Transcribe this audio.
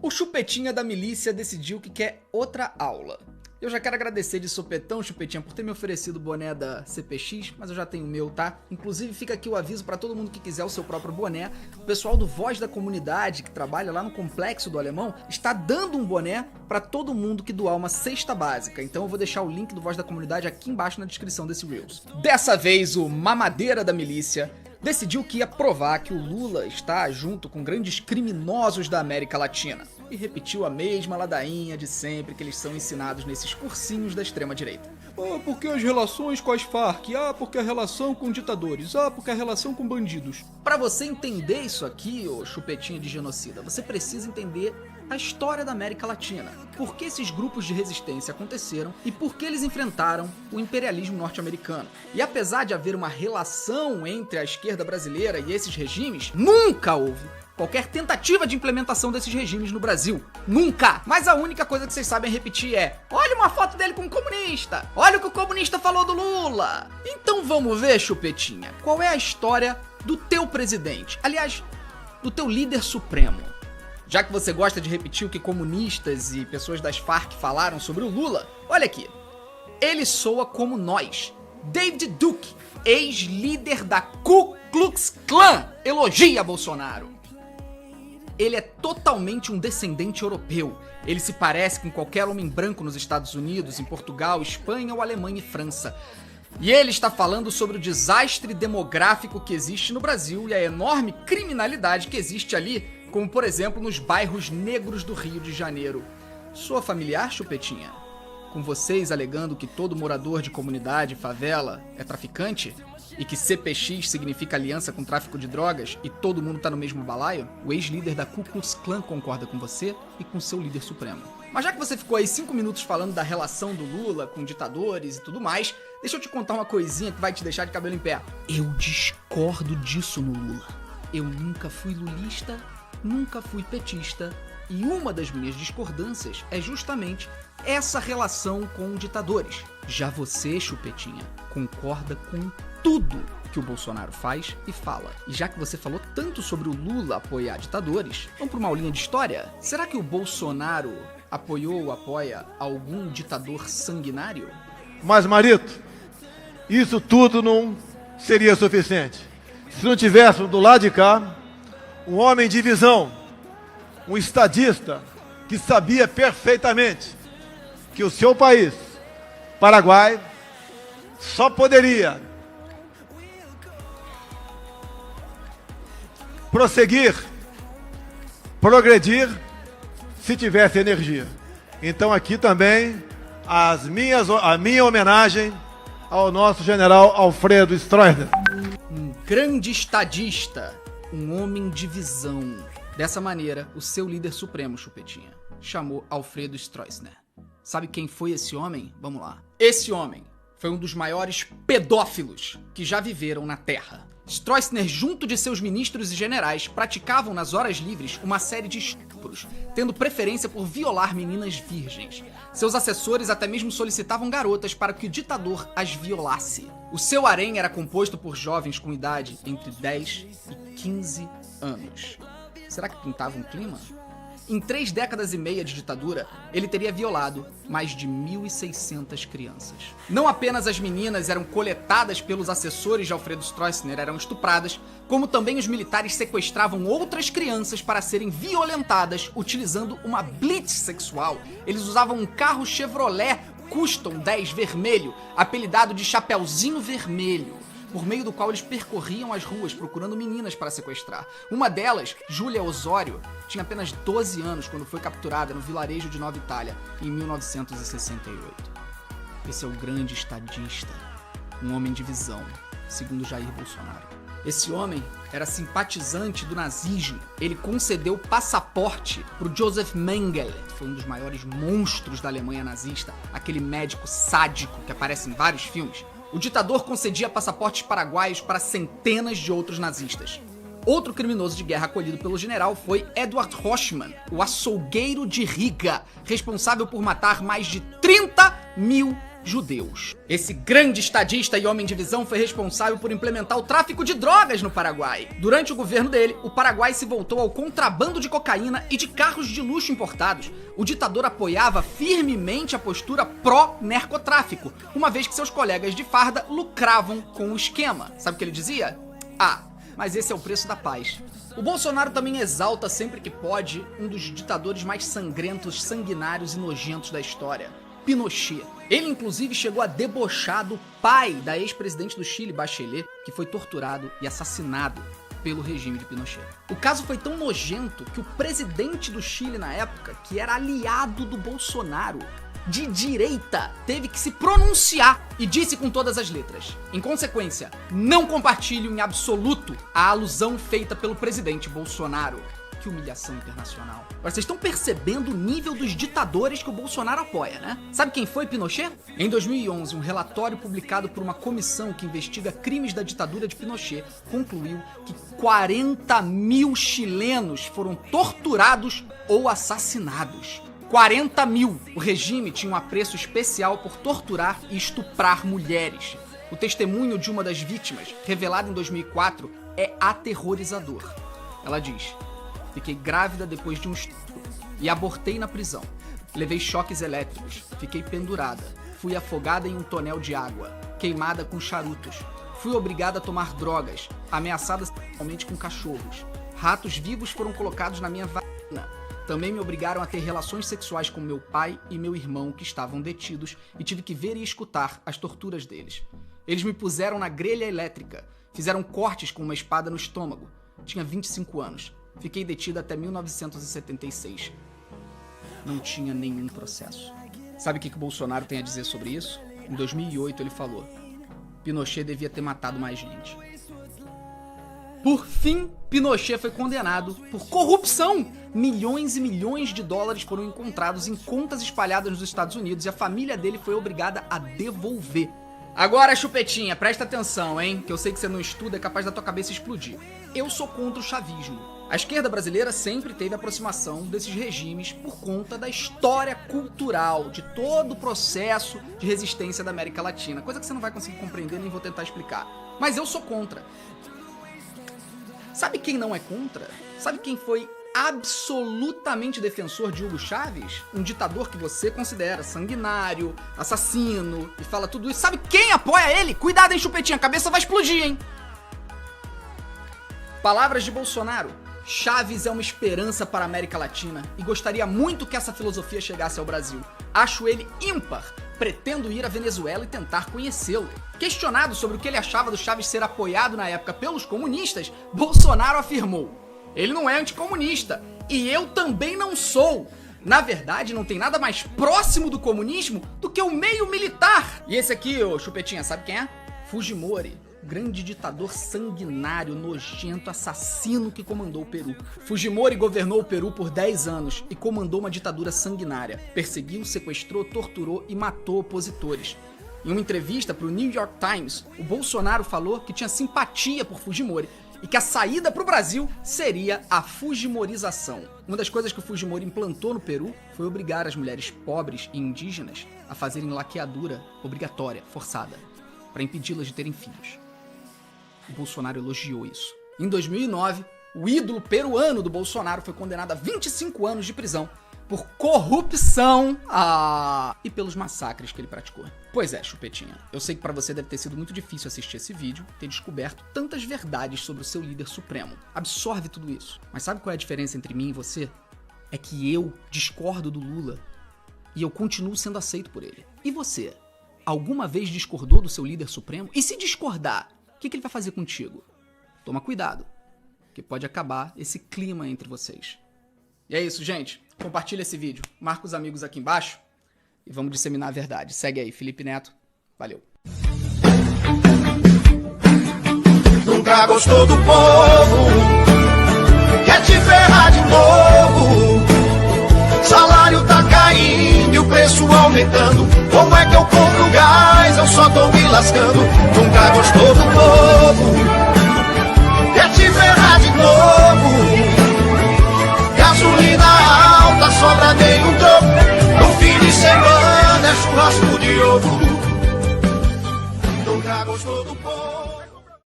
O chupetinha da milícia decidiu que quer outra aula. Eu já quero agradecer de sopetão, Chupetinha, por ter me oferecido o boné da CPX, mas eu já tenho o meu, tá? Inclusive fica aqui o aviso pra todo mundo que quiser o seu próprio boné. O pessoal do Voz da Comunidade, que trabalha lá no Complexo do Alemão, está dando um boné pra todo mundo que doar uma cesta básica. Então eu vou deixar o link do Voz da Comunidade aqui embaixo na descrição desse Reels. Dessa vez o mamadeira da milícia decidiu que ia provar que o Lula está junto com grandes criminosos da América Latina. E repetiu a mesma ladainha de sempre que eles são ensinados nesses cursinhos da extrema-direita. Ah, porque as relações com as Farc? Ah, porque a relação com ditadores? Ah, porque a relação com bandidos? Pra você entender isso aqui, ô chupetinha de genocida, você precisa entender a história da América Latina. Por que esses grupos de resistência aconteceram e por que eles enfrentaram o imperialismo norte-americano. E apesar de haver uma relação entre a esquerda brasileira e esses regimes, nunca houve qualquer tentativa de implementação desses regimes no Brasil. Nunca! Mas a única coisa que vocês sabem repetir é: olha uma foto dele com um comunista! Olha o que o comunista falou do Lula! Então vamos ver, chupetinha, qual é a história do teu presidente? Aliás, do teu líder supremo. Já que você gosta de repetir o que comunistas e pessoas das Farc falaram sobre o Lula, olha aqui. Ele soa como nós. David Duke, ex-líder da Ku Klux Klan, elogia Bolsonaro. Ele é totalmente um descendente europeu. Ele se parece com qualquer homem branco nos Estados Unidos, em Portugal, Espanha ou Alemanha e França. E ele está falando sobre o desastre demográfico que existe no Brasil e a enorme criminalidade que existe ali, como por exemplo nos bairros negros do Rio de Janeiro. Soa familiar, chupetinha? Com vocês alegando que todo morador de comunidade, favela, é traficante? E que CPX significa aliança com tráfico de drogas e todo mundo tá no mesmo balaio? O ex-líder da Ku Klux Klan concorda com você e com seu líder supremo. Mas já que você ficou aí 5 minutos falando da relação do Lula com ditadores e tudo mais, deixa eu te contar uma coisinha que vai te deixar de cabelo em pé. Eu discordo disso no Lula. Eu nunca fui lulista, nunca fui petista, e uma das minhas discordâncias é justamente essa relação com ditadores. Já você, chupetinha, concorda com tudo que o Bolsonaro faz e fala. E já que você falou tanto sobre o Lula apoiar ditadores, vamos para uma aulinha de história? Será que o Bolsonaro apoiou ou apoia algum ditador sanguinário? Mas, Marito, isso tudo não seria suficiente se não tivéssemos do lado de cá um homem de visão, um estadista que sabia perfeitamente que o seu país, Paraguai, só poderia prosseguir, progredir, se tivesse energia. Então aqui também a minha homenagem ao nosso general Alfredo Stroessner. Um grande estadista, um homem de visão. Dessa maneira, o seu líder supremo, chupetinha, chamou Alfredo Stroessner. Sabe quem foi esse homem? Vamos lá. Esse homem foi um dos maiores pedófilos que já viveram na Terra. Stroessner, junto de seus ministros e generais, praticavam nas horas livres uma série de estupros, tendo preferência por violar meninas virgens. Seus assessores até mesmo solicitavam garotas para que o ditador as violasse. O seu harém era composto por jovens com idade entre 10 e 15 anos. Será que pintava um clima? Em 3 décadas e meia de ditadura, ele teria violado mais de 1.600 crianças. Não apenas as meninas eram coletadas pelos assessores de Alfredo Stroessner, eram estupradas, como também os militares sequestravam outras crianças para serem violentadas utilizando uma blitz sexual. Eles usavam um carro Chevrolet Custom 10 vermelho, apelidado de Chapeuzinho Vermelho, por meio do qual eles percorriam as ruas procurando meninas para sequestrar. Uma delas, Júlia Osório, tinha apenas 12 anos quando foi capturada no vilarejo de Nova Itália, em 1968. Esse é o grande estadista, um homem de visão, segundo Jair Bolsonaro. Esse homem era simpatizante do nazismo. Ele concedeu passaporte para o Joseph Mengele, que foi um dos maiores monstros da Alemanha nazista, aquele médico sádico que aparece em vários filmes. O ditador concedia passaportes paraguaios para centenas de outros nazistas. Outro criminoso de guerra acolhido pelo general foi Edward Hochmann, o açougueiro de Riga, responsável por matar mais de 30 mil judeus. Esse grande estadista e homem de visão foi responsável por implementar o tráfico de drogas no Paraguai. Durante o governo dele, o Paraguai se voltou ao contrabando de cocaína e de carros de luxo importados. O ditador apoiava firmemente a postura pró-narcotráfico, uma vez que seus colegas de farda lucravam com o esquema. Sabe o que ele dizia? Ah, mas esse é o preço da paz. O Bolsonaro também exalta sempre que pode um dos ditadores mais sangrentos, sanguinários e nojentos da história, Pinochet. Ele inclusive chegou a debochar do pai da ex-presidente do Chile, Bachelet, que foi torturado e assassinado pelo regime de Pinochet. O caso foi tão nojento que o presidente do Chile na época, que era aliado do Bolsonaro, de direita, teve que se pronunciar e disse com todas as letras: em consequência, não compartilho em absoluto a alusão feita pelo presidente Bolsonaro. Que humilhação internacional. Agora, vocês estão percebendo o nível dos ditadores que o Bolsonaro apoia, né? Sabe quem foi Pinochet? Em 2011, um relatório publicado por uma comissão que investiga crimes da ditadura de Pinochet concluiu que 40 mil chilenos foram torturados ou assassinados. 40 mil! O regime tinha um apreço especial por torturar e estuprar mulheres. O testemunho de uma das vítimas, revelado em 2004, é aterrorizador. Ela diz: fiquei grávida depois de um estupro e abortei na prisão. Levei choques elétricos, fiquei pendurada, fui afogada em um tonel de água, queimada com charutos, fui obrigada a tomar drogas, ameaçada sexualmente com cachorros. Ratos vivos foram colocados na minha vagina. Também me obrigaram a ter relações sexuais com meu pai e meu irmão, que estavam detidos, e tive que ver e escutar as torturas deles. Eles me puseram na grelha elétrica, fizeram cortes com uma espada no estômago. Tinha 25 anos. Fiquei detida até 1976. Não tinha nenhum processo. Sabe o que o Bolsonaro tem a dizer sobre isso? Em 2008 ele falou: Pinochet devia ter matado mais gente. Por fim, Pinochet foi condenado por corrupção. Milhões e milhões de dólares foram encontrados em contas espalhadas nos Estados Unidos e a família dele foi obrigada a devolver. Agora, Chupetinha, presta atenção, hein? Que eu sei que você não estuda, é capaz da tua cabeça explodir. Eu sou contra o chavismo. A esquerda brasileira sempre teve aproximação desses regimes por conta da história cultural, de todo o processo de resistência da América Latina. Coisa que você não vai conseguir compreender, nem vou tentar explicar. Mas eu sou contra. Sabe quem não é contra? Sabe quem foi absolutamente defensor de Hugo Chávez? Um ditador que você considera sanguinário, assassino e fala tudo isso. Sabe quem apoia ele? Cuidado, hein, Chupetinha, a cabeça vai explodir, hein? Palavras de Bolsonaro: Chávez é uma esperança para a América Latina e gostaria muito que essa filosofia chegasse ao Brasil. Acho ele ímpar. Pretendo ir à Venezuela e tentar conhecê-lo. Questionado sobre o que ele achava do Chávez ser apoiado na época pelos comunistas, Bolsonaro afirmou: ele não é anticomunista e eu também não sou. Na verdade, não tem nada mais próximo do comunismo do que o meio militar. E esse aqui, ô Chupetinha, sabe quem é? Fujimori. Grande ditador sanguinário, nojento, assassino que comandou o Peru. Fujimori governou o Peru por 10 anos e comandou uma ditadura sanguinária. Perseguiu, sequestrou, torturou e matou opositores. Em uma entrevista para o New York Times, o Bolsonaro falou que tinha simpatia por Fujimori e que a saída para o Brasil seria a fujimorização. Uma das coisas que o Fujimori implantou no Peru foi obrigar as mulheres pobres e indígenas a fazerem laqueadura obrigatória, forçada, para impedi-las de terem filhos. O Bolsonaro elogiou isso. Em 2009, o ídolo peruano do Bolsonaro foi condenado a 25 anos de prisão por corrupção e pelos massacres que ele praticou. Pois é, Chupetinha, eu sei que pra você deve ter sido muito difícil assistir esse vídeo, ter descoberto tantas verdades sobre o seu líder supremo. Absorve tudo isso. Mas sabe qual é a diferença entre mim e você? É que eu discordo do Lula e eu continuo sendo aceito por ele. E você? Alguma vez discordou do seu líder supremo? E se discordar, o que ele vai fazer contigo? Toma cuidado, que pode acabar esse clima entre vocês. E é isso, gente. Compartilha esse vídeo, marca os amigos aqui embaixo e vamos disseminar a verdade. Segue aí, Felipe Neto. Valeu. Nunca gostou do povo, quer te ferrar de novo. Salário tá caindo e o preço aumentando. Como é que eu compro gás? Eu só tô me lascando. Nunca gostou do povo.